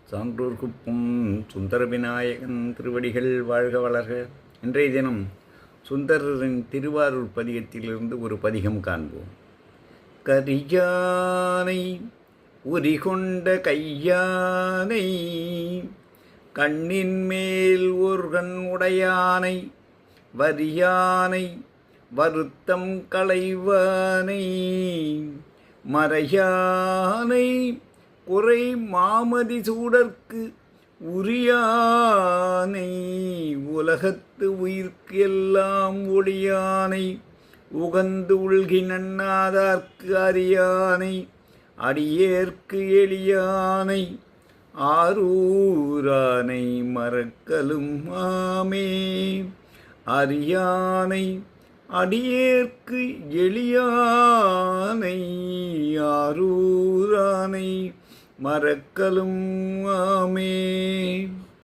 சான்றோர் குப்பம் சுந்தர விநாயகன் திருவடிகள் வாழ்க வளர்க. இன்றைய தினம் சுந்தரரின் திருவாரூர் பதிகத்திலிருந்து ஒரு பதிகம் காண்போம். கரியானை உரிகொண்ட கையானை கண்ணின் மேல் ஒரு கண் உடையானை வரியானை வருத்தம் களைவானை மறையானை குறை மாமதி சூடற்கு உரியானை உலகத்து உயிர்க்கு எல்லாம் ஒளியானை உகந்து உள்கி நன்னாதார்க்கு அறியானை அடியேற்கு எளியானை ஆரூரானை மறக்கலும் ஆமே அறியானை அடியேற்கு எளியானை ஆரூரானை மறக்கலும் ஆமே.